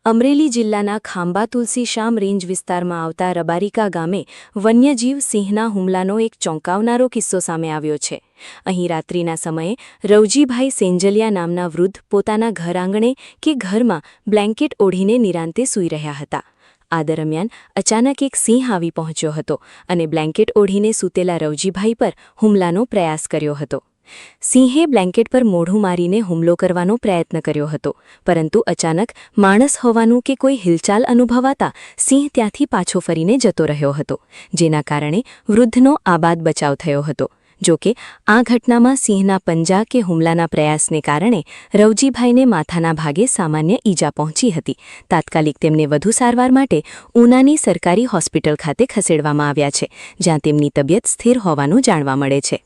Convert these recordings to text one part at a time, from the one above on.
અમરેલી જિલ્લાના ખાંભા તુલસીશ્યામ રેન્જ વિસ્તારમાં આવતા રબારિકા ગામે વન્યજીવ સિંહના હુમલાનો એક ચોંકાવનારો કિસ્સો સામે આવ્યો છે। અહીં રાત્રિના સમયે રવજીભાઈ સેંજલિયા નામના વૃદ્ધ પોતાના ઘર આંગણે કે ઘરમાં બ્લેન્કેટ ઓઢીને નિરાંતે સૂઈ રહ્યા હતા। આ દરમિયાન અચાનક એક સિંહ આવી પહોંચ્યો હતો અને બ્લેન્કેટ ઓઢીને સૂતેલા રવજીભાઈ પર હુમલાનો પ્રયાસ કર્યો હતો। સિંહે બ્લેન્કેટ પર મોઢું મારીને હુમલો કરવાનો પ્રયત્ન કર્યો હતો, પરંતુ અચાનક માણસ હોવાનું કે કોઈ હિલચાલ અનુભવાતા સિંહ ત્યાંથી પાછો ફરીને જતો રહ્યો હતો, જેના કારણે વૃદ્ધનો આબાદ બચાવ થયો હતો। જોકે આ ઘટનામાં સિંહના પંજા કે હુમલાના પ્રયાસને કારણે રવજીભાઈને માથાના ભાગે સામાન્ય ઈજા પહોંચી હતી। તાત્કાલિક તેમને વધુ સારવાર માટે ઉનાની સરકારી હોસ્પિટલ ખાતે ખસેડવામાં આવ્યા છે, જ્યાં તેમની તબિયત સ્થિર હોવાનું જાણવા મળે છે।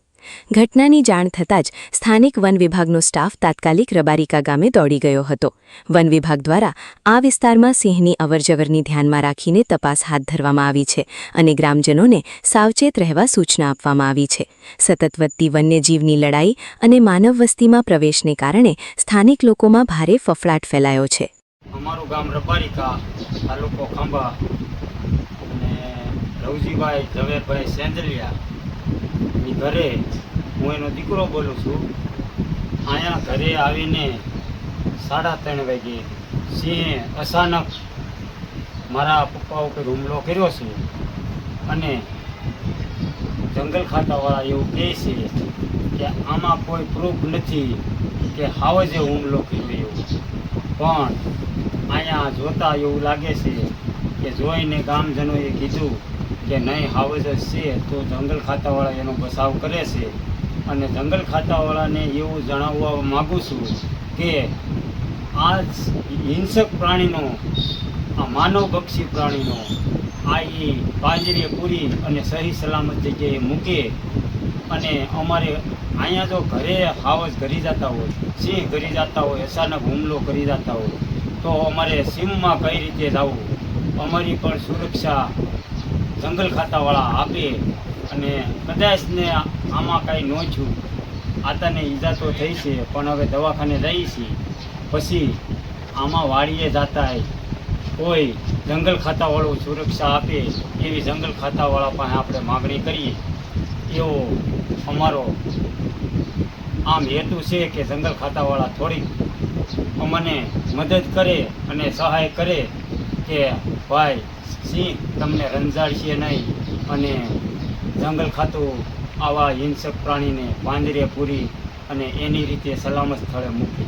ઘટનાની જાણ થતાં જ સ્થાનિક વન વિભાગનો સ્ટાફ તાત્કાલિક રબારિકા ગામે દોડી ગયો હતો। વન વિભાગ દ્વારા આ વિસ્તારમાં સિંહની અવરજવરની ધ્યાનમાં રાખીને તપાસ હાથ ધરવામાં આવી છે અને ગ્રામજનોને સાવચેત રહેવા સૂચના આપવામાં આવી છે। સતત વધતી વન્યજીવની લડાઈ અને માનવ વસ્તીમાં પ્રવેશને કારણે સ્થાનિક લોકોમાં ભારે ફફડાટ ફેલાયો છે। અમારું ગામ રબારિકા, તાલુકો ખાંભા અને રવજીભાઈ ઝવેરભાઈ સેંજલિયા ની ઘરે હું એનો દીકરો બોલું છું। અહીંયા ઘરે આવીને 3:30 વાગે સિંહે અચાનક મારા પપ્પા ઉપર હુમલો કર્યો છે અને જંગલ ખાતાવાળા એવું કહે છે કે આમાં કોઈ પ્રૂફ નથી કે હાવજે હુમલો કર્યો એવું, પણ અહીંયા જોતા એવું લાગે છે કે જોઈને ગામજનોએ કીધું કે નહીં હાવજ જ છે, તો જંગલ ખાતાવાળા એનો બચાવ કરે છે। અને જંગલ ખાતાવાળાને એવું જણાવવા માગું છું કે આ હિંસક પ્રાણીનો, આ માનવભક્ષી પ્રાણીનો આ પાંજરે પૂરી અને સહી સલામત જગ્યાએ મૂકે। અને અમારે અહીંયા જો ઘરે હાવજ ઘરી જતા હોય, સિંહ ઘરી જતા હોય, અચાનક હુમલો કરી જતા હોય, તો અમારે સીમમાં કઈ રીતે જવું, અમારી પણ સુરક્ષા જંગલ ખાતાવાળા આપે। અને કદાચને આમાં કાંઈ ન થયું, આતાને ઈજા તો થઈ છે, પણ હવે દવાખાને જઈએ છીએ, પછી આમાં વાડીએ જતા કોઈ જંગલ ખાતાવાળું સુરક્ષા આપે એવી જંગલ ખાતાવાળા પાસે આપણે માગણી કરીએ, એવો અમારો આમ હેતુ છે કે જંગલ ખાતાવાળા થોડીક અમને મદદ કરે અને સહાય કરે કે ભાઈ સિંહ તમને રંજાડશે નહીં અને જંગલ ખાતું આવા હિંસક પ્રાણીને પાંજરે પૂરી અને એની રીતે સલામત સ્થળે મૂકે।